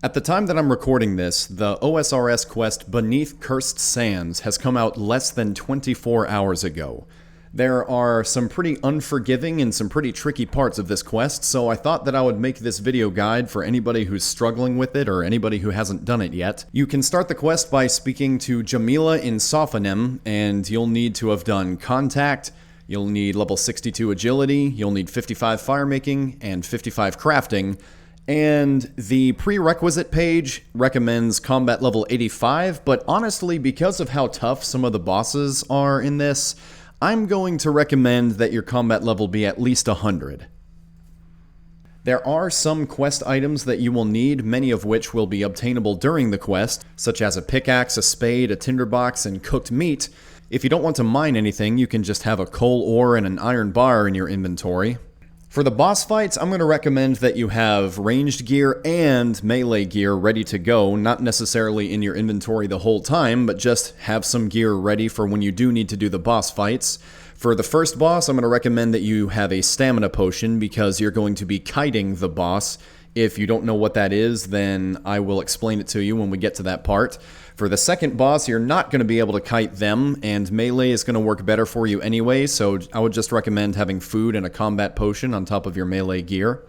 At the time that I'm recording this, the OSRS quest Beneath Cursed Sands has come out less than 24 hours ago. There are some pretty unforgiving and some pretty tricky parts of this quest, so I thought that I would make this video guide for anybody who's struggling with it or anybody who hasn't done it yet. You can start the quest by speaking to Jamila in Sophonim, and you'll need to have done Contact, you'll need level 62 Agility, you'll need 55 Firemaking, and 55 Crafting, and the prerequisite page recommends combat level 85, but honestly, because of how tough some of the bosses are in this, I'm going to recommend that your combat level be at least 100. There are some quest items that you will need, many of which will be obtainable during the quest, such as a pickaxe, a spade, a tinderbox, and cooked meat. If you don't want to mine anything, you can just have a coal ore and an iron bar in your inventory. For the boss fights, I'm going to recommend that you have ranged gear and melee gear ready to go, not necessarily in your inventory the whole time, but just have some gear ready for when you do need to do the boss fights. For the first boss, I'm going to recommend that you have a stamina potion because you're going to be kiting the boss. If you don't know what that is, then I will explain it to you when we get to that part. For the second boss, you're not going to be able to kite them, and melee is going to work better for you anyway, so I would just recommend having food and a combat potion on top of your melee gear.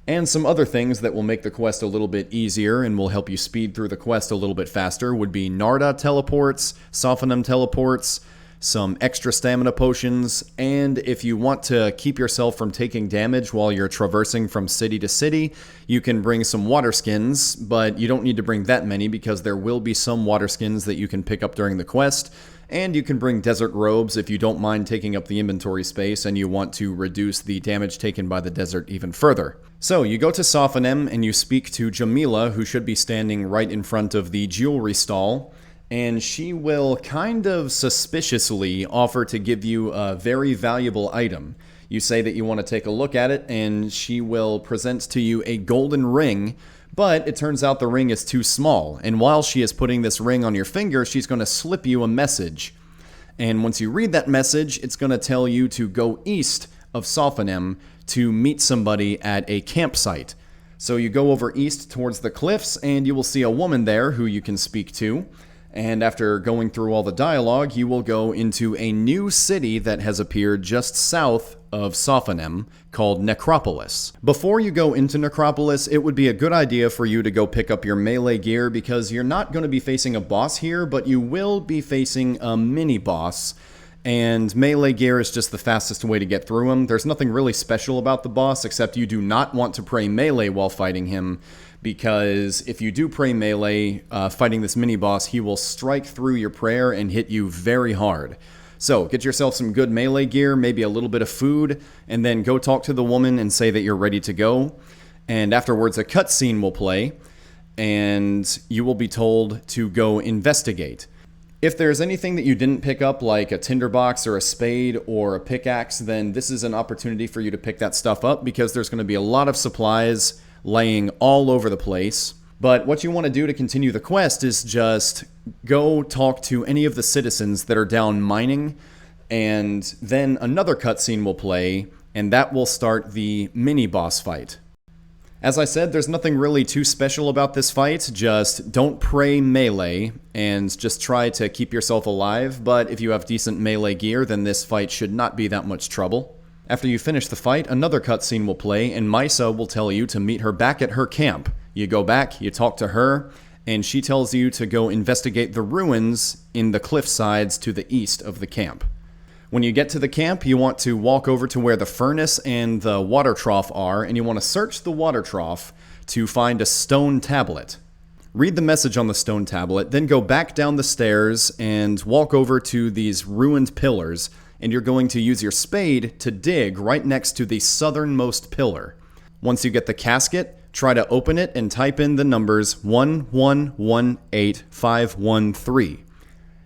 And some other things that will make the quest a little bit easier and will help you speed through the quest a little bit faster would be Narda teleports, Sophonim teleports, some extra stamina potions, and if you want to keep yourself from taking damage while you're traversing from city to city, you can bring some water skins, but you don't need to bring that many because there will be some water skins that you can pick up during the quest, and you can bring desert robes if you don't mind taking up the inventory space and you want to reduce the damage taken by the desert even further. So you go to Sophonim and you speak to Jamila, who should be standing right in front of the jewelry stall, and she will kind of suspiciously offer to give you a very valuable item. You say that you want to take a look at it, and she will present to you a golden ring, but it turns out the ring is too small, and while she is putting this ring on your finger, she's going to slip you a message. And once you read that message, it's going to tell you to go east of Sophonim to meet somebody at a campsite. So you go over east towards the cliffs, and you will see a woman there who you can speak to. And after going through all the dialogue, you will go into a new city that has appeared just south of Sophonim called Necropolis. Before you go into Necropolis, it would be a good idea for you to go pick up your melee gear because you're not going to be facing a boss here, but you will be facing a mini-boss. And melee gear is just the fastest way to get through him. There's nothing really special about the boss, except you do not want to pray melee while fighting him, because if you do pray melee fighting this mini-boss, he will strike through your prayer and hit you very hard. So get yourself some good melee gear, maybe a little bit of food, and then go talk to the woman and say that you're ready to go. And afterwards a cutscene will play, and you will be told to go investigate. If there's anything that you didn't pick up, like a tinderbox or a spade or a pickaxe, then this is an opportunity for you to pick that stuff up because there's going to be a lot of supplies laying all over the place. But what you want to do to continue the quest is just go talk to any of the citizens that are down mining, and then another cutscene will play, and that will start the mini-boss fight. As I said, there's nothing really too special about this fight, just don't pray melee, and just try to keep yourself alive, but if you have decent melee gear, then this fight should not be that much trouble. After you finish the fight, another cutscene will play, and Misa will tell you to meet her back at her camp. You go back, you talk to her, and she tells you to go investigate the ruins in the cliff sides to the east of the camp. When you get to the camp, you want to walk over to where the furnace and the water trough are, and you want to search the water trough to find a stone tablet. Read the message on the stone tablet, then go back down the stairs and walk over to these ruined pillars, and you're going to use your spade to dig right next to the southernmost pillar. Once you get the casket, try to open it and type in the numbers 1118513.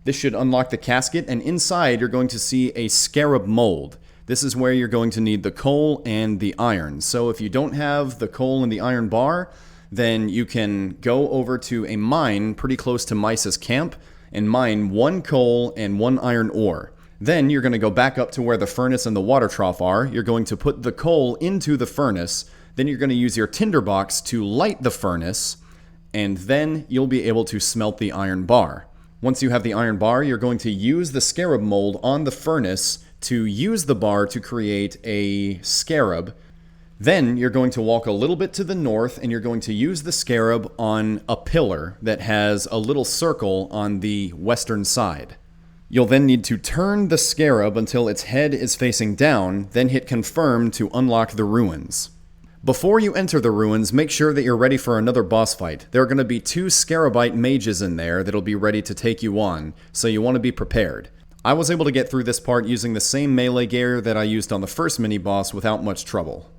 This should unlock the casket, and inside you're going to see a scarab mold. This is where you're going to need the coal and the iron. So if you don't have the coal and the iron bar, then you can go over to a mine pretty close to Misa's camp and mine 1 coal and 1 iron ore. Then you're going to go back up to where the furnace and the water trough are. You're going to put the coal into the furnace. Then you're going to use your tinderbox to light the furnace. and then you'll be able to smelt the iron bar. Once you have the iron bar, you're going to use the scarab mold on the furnace to use the bar to create a scarab. Then you're going to walk a little bit to the north, and you're going to use the scarab on a pillar that has a little circle on the western side. You'll then need to turn the scarab until its head is facing down, then hit confirm to unlock the ruins. Before you enter the ruins, make sure that you're ready for another boss fight. There are going to be 2 Scarabite mages in there that'll be ready to take you on, so you want to be prepared. I was able to get through this part using the same melee gear that I used on the first mini-boss without much trouble.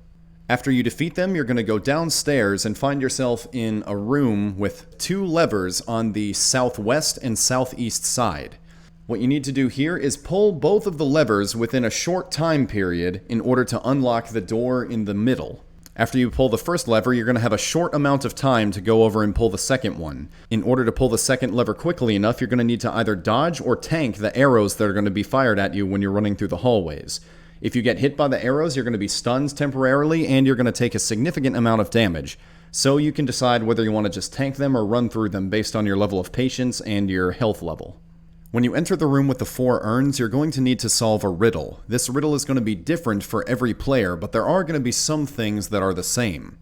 After you defeat them, you're going to go downstairs and find yourself in a room with 2 levers on the southwest and southeast side. What you need to do here is pull both of the levers within a short time period in order to unlock the door in the middle. After you pull the first lever, you're going to have a short amount of time to go over and pull the second one. In order to pull the second lever quickly enough, you're going to need to either dodge or tank the arrows that are going to be fired at you when you're running through the hallways. If you get hit by the arrows, you're going to be stunned temporarily, and you're going to take a significant amount of damage. So you can decide whether you want to just tank them or run through them based on your level of patience and your health level. When you enter the room with the 4 urns, you're going to need to solve a riddle. This riddle is going to be different for every player, but there are going to be some things that are the same.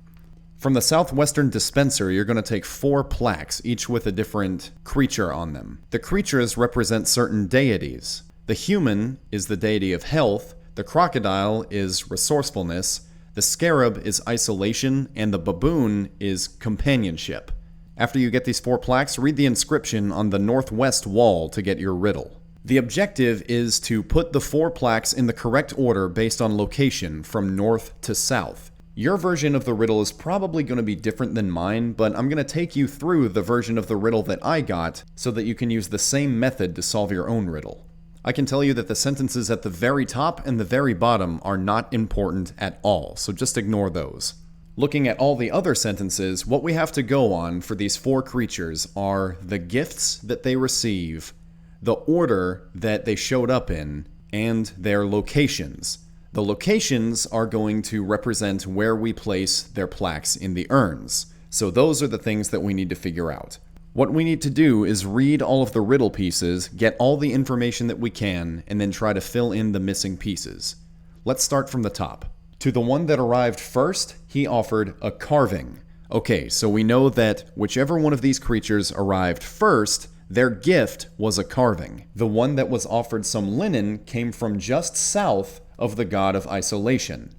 From the southwestern dispenser, you're going to take 4 plaques, each with a different creature on them. The creatures represent certain deities. The human is the deity of health, the crocodile is resourcefulness, the scarab is isolation, and the baboon is companionship. After you get these 4 plaques, read the inscription on the northwest wall to get your riddle. The objective is to put the 4 plaques in the correct order based on location, from north to south. Your version of the riddle is probably going to be different than mine, but I'm going to take you through the version of the riddle that I got so that you can use the same method to solve your own riddle. I can tell you that the sentences at the very top and the very bottom are not important at all, so just ignore those. Looking at all the other sentences, what we have to go on for these 4 creatures are the gifts that they receive, the order that they showed up in, and their locations. The locations are going to represent where we place their plaques in the urns. So those are the things that we need to figure out. What we need to do is read all of the riddle pieces, get all the information that we can, and then try to fill in the missing pieces. Let's start from the top. To the one that arrived first, he offered a carving. Okay, so we know that whichever one of these creatures arrived first, their gift was a carving. The one that was offered some linen came from just south of the god of isolation.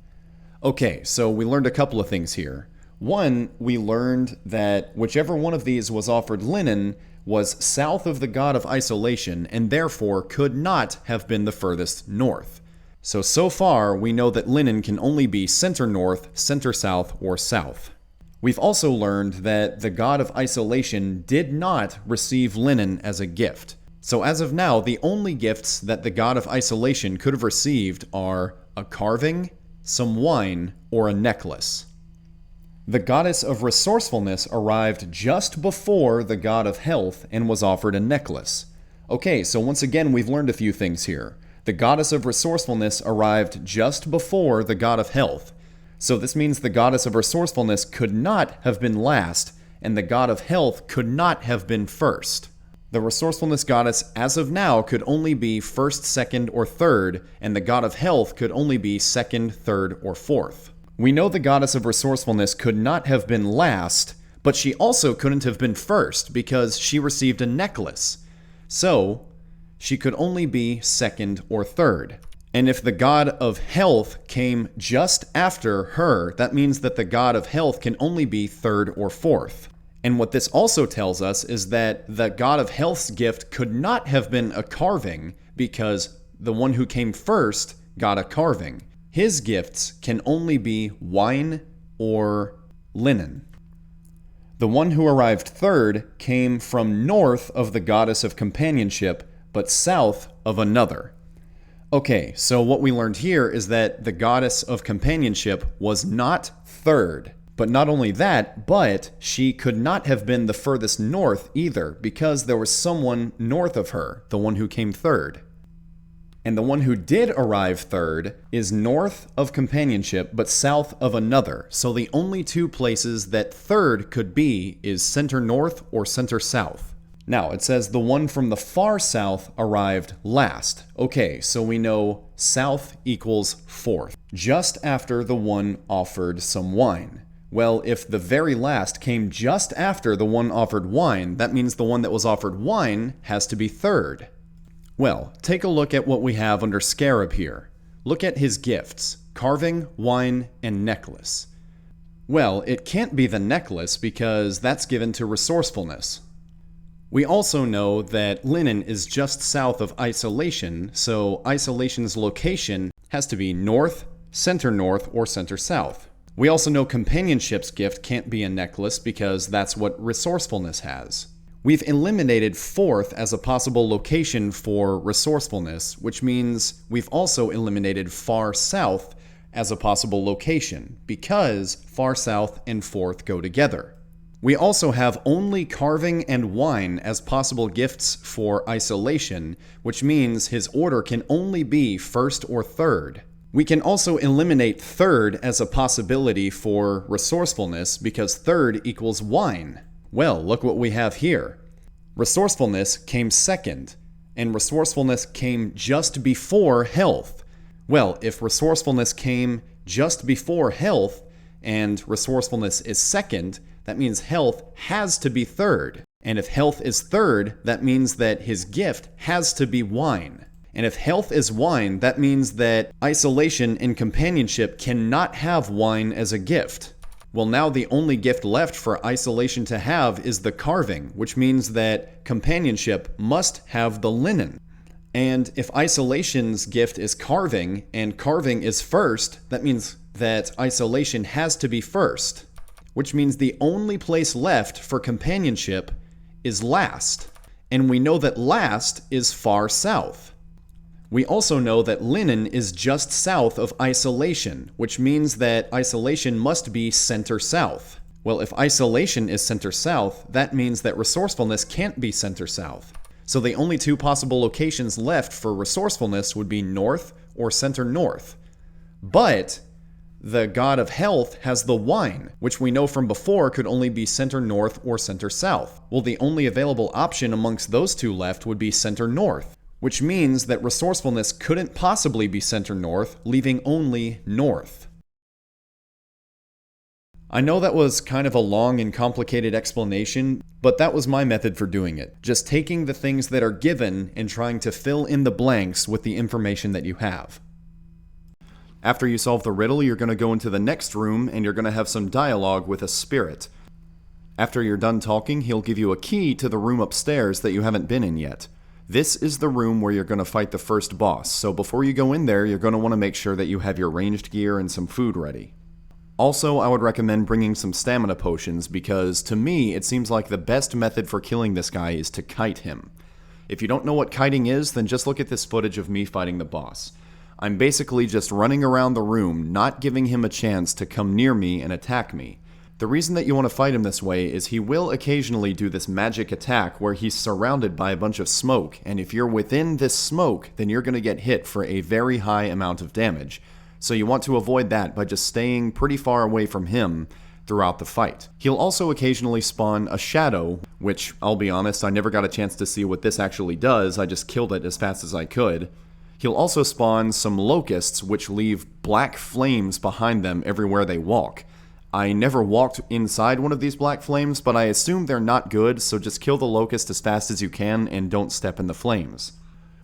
Okay, so we learned a couple of things here. One, we learned that whichever one of these was offered linen was south of the god of isolation, and therefore could not have been the furthest north. So far, we know that linen can only be center north, center south, or south. We've also learned that the god of isolation did not receive linen as a gift. So as of now, the only gifts that the god of isolation could have received are a carving, some wine, or a necklace. The goddess of resourcefulness arrived just before the god of health and was offered a necklace. Okay, so once again, we've learned a few things here. The goddess of resourcefulness arrived just before the god of health. So this means the goddess of resourcefulness could not have been last, and the god of health could not have been first. The resourcefulness goddess, as of now, could only be first, second, or third, and the god of health could only be second, third, or fourth. We know the goddess of resourcefulness could not have been last, but she also couldn't have been first because she received a necklace. So she could only be second or third. And if the god of health came just after her, that means that the god of health can only be third or fourth. And what this also tells us is that the god of health's gift could not have been a carving because the one who came first got a carving. His gifts can only be wine or linen. The one who arrived third came from north of the goddess of companionship, but south of another. Okay, so what we learned here is that the goddess of companionship was not third. But not only that, but she could not have been the furthest north either, because there was someone north of her, the one who came third. And the one who did arrive third is north of companionship, but south of another. So the only two places that third could be is center north or center south. Now, it says the one from the far south arrived last. Okay, so we know south equals fourth, just after the one offered some wine. Well, if the very last came just after the one offered wine, that means the one that was offered wine has to be third. Well, take a look at what we have under Scarab here. Look at his gifts: carving, wine, and necklace. Well, it can't be the necklace because that's given to resourcefulness. We also know that linen is just south of isolation, so isolation's location has to be north, or center south. We also know companionship's gift can't be a necklace because that's what resourcefulness has. We've eliminated fourth as a possible location for resourcefulness, which means we've also eliminated far south as a possible location, because far south and fourth go together. We also have only carving and wine as possible gifts for isolation, which means his order can only be first or third. We can also eliminate third as a possibility for resourcefulness because third equals wine. Well, look what we have here. Resourcefulness came second, and resourcefulness came just before health. Well, if resourcefulness came just before health, and resourcefulness is second, that means health has to be third. And if health is third, that means that his gift has to be wine. And if health is wine, that means that isolation and companionship cannot have wine as a gift. Well, now the only gift left for isolation to have is the carving, which means that companionship must have the linen. And if isolation's gift is carving, and carving is first, that means that isolation has to be first, which means the only place left for companionship is last. And we know that last is far south. We also know that linen is just south of isolation, which means that isolation must be center south. Well, if isolation is center south, that means that resourcefulness can't be center south. So the only two possible locations left for resourcefulness would be north or center north. But the god of health has the wine, which we know from before could only be center north or center south. Well, the only available option amongst those two left would be center north, which means that resourcefulness couldn't possibly be center north, leaving only north. I know that was kind of a long and complicated explanation, but that was my method for doing it. Just taking the things that are given and trying to fill in the blanks with the information that you have. After you solve the riddle, you're going to go into the next room and you're going to have some dialogue with a spirit. After you're done talking, he'll give you a key to the room upstairs that you haven't been in yet. This is the room where you're going to fight the first boss, so before you go in there, you're going to want to make sure that you have your ranged gear and some food ready. Also, I would recommend bringing some stamina potions because, to me, it seems like the best method for killing this guy is to kite him. If you don't know what kiting is, then just look at this footage of me fighting the boss. I'm basically just running around the room, not giving him a chance to come near me and attack me. The reason that you want to fight him this way is he will occasionally do this magic attack where he's surrounded by a bunch of smoke, and if you're within this smoke, then you're going to get hit for a very high amount of damage. So you want to avoid that by just staying pretty far away from him throughout the fight. He'll also occasionally spawn a shadow, which, I'll be honest, I never got a chance to see what this actually does, I just killed it as fast as I could. He'll also spawn some locusts, which leave black flames behind them everywhere they walk. I never walked inside one of these black flames, but I assume they're not good, so just kill the locust as fast as you can and don't step in the flames.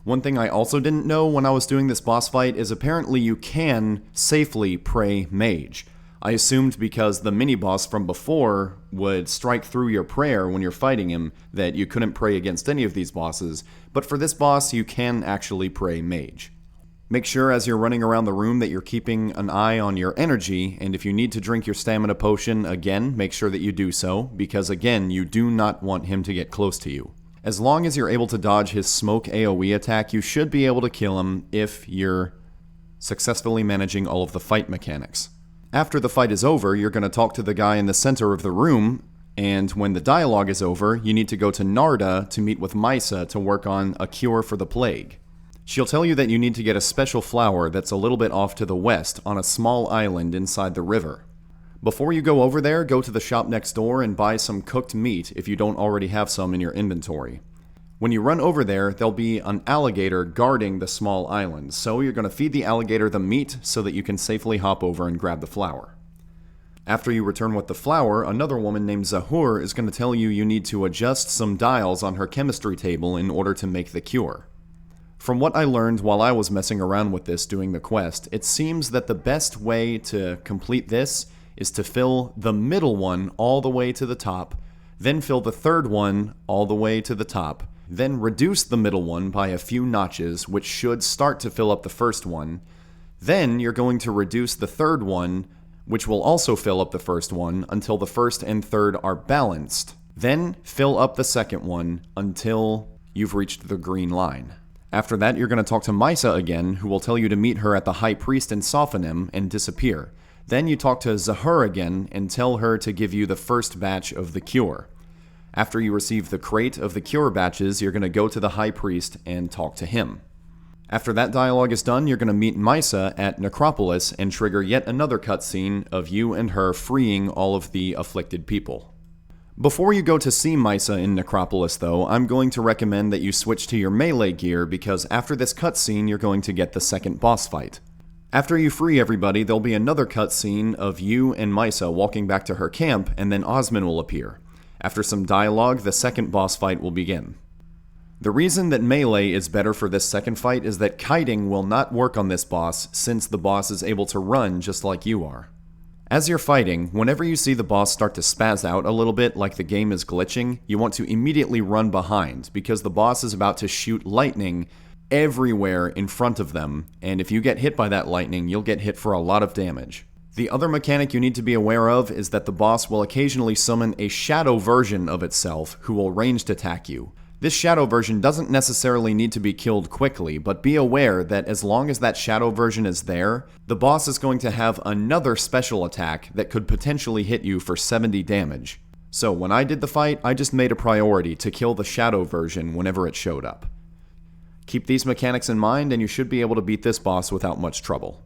One thing I also didn't know when I was doing this boss fight is apparently you can safely pray mage. I assumed because the mini-boss from before would strike through your prayer when you're fighting him that you couldn't pray against any of these bosses, but for this boss you can actually pray mage. Make sure as you're running around the room that you're keeping an eye on your energy, and if you need to drink your stamina potion, again, make sure that you do so, because again, you do not want him to get close to you. As long as you're able to dodge his smoke AoE attack, you should be able to kill him if you're successfully managing all of the fight mechanics. After the fight is over, you're going to talk to the guy in the center of the room, and when the dialogue is over, you need to go to Narda to meet with Mysa to work on a cure for the plague. She'll tell you that you need to get a special flower that's a little bit off to the west on a small island inside the river. Before you go over there, go to the shop next door and buy some cooked meat if you don't already have some in your inventory. When you run over there, there'll be an alligator guarding the small island, so you're going to feed the alligator the meat so that you can safely hop over and grab the flower. After you return with the flower, another woman named Zahur is going to tell you need to adjust some dials on her chemistry table in order to make the cure. From what I learned while I was messing around with this doing the quest, it seems that the best way to complete this is to fill the middle one all the way to the top, then fill the third one all the way to the top, then reduce the middle one by a few notches, which should start to fill up the first one. Then you're going to reduce the third one, which will also fill up the first one until the first and third are balanced. Then fill up the second one until you've reached the green line. After that, you're going to talk to Misa again, who will tell you to meet her at the High Priest in Sophonim and disappear. Then you talk to Zahur again and tell her to give you the first batch of the cure. After you receive the crate of the cure batches, you're going to go to the High Priest and talk to him. After that dialogue is done, you're going to meet Misa at Necropolis and trigger yet another cutscene of you and her freeing all of the afflicted people. Before you go to see Misa in Necropolis, though, I'm going to recommend that you switch to your melee gear because after this cutscene, you're going to get the second boss fight. After you free everybody, there'll be another cutscene of you and Misa walking back to her camp, and then Osman will appear. After some dialogue, the second boss fight will begin. The reason that melee is better for this second fight is that kiting will not work on this boss since the boss is able to run just like you are. As you're fighting, whenever you see the boss start to spaz out a little bit like the game is glitching, you want to immediately run behind because the boss is about to shoot lightning everywhere in front of them, and if you get hit by that lightning, you'll get hit for a lot of damage. The other mechanic you need to be aware of is that the boss will occasionally summon a shadow version of itself who will ranged attack you. This shadow version doesn't necessarily need to be killed quickly, but be aware that as long as that shadow version is there, the boss is going to have another special attack that could potentially hit you for 70 damage. So when I did the fight, I just made a priority to kill the shadow version whenever it showed up. Keep these mechanics in mind and you should be able to beat this boss without much trouble.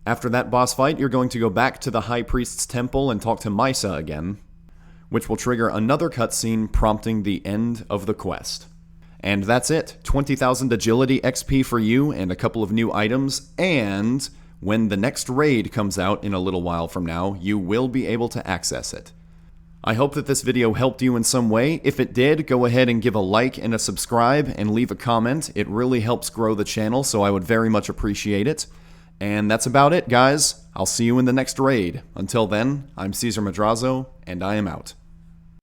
After that boss fight, you're going to go back to the High Priest's temple and talk to Misa again, which will trigger another cutscene prompting the end of the quest. And that's it. 20,000 agility XP for you and a couple of new items, and when the next raid comes out in a little while from now, you will be able to access it. I hope that this video helped you in some way. If it did, go ahead and give a like and a subscribe and leave a comment. It really helps grow the channel, so I would very much appreciate it. And that's about it, guys. I'll see you in the next raid. Until then, I'm Caesar Madrazo, and I am out.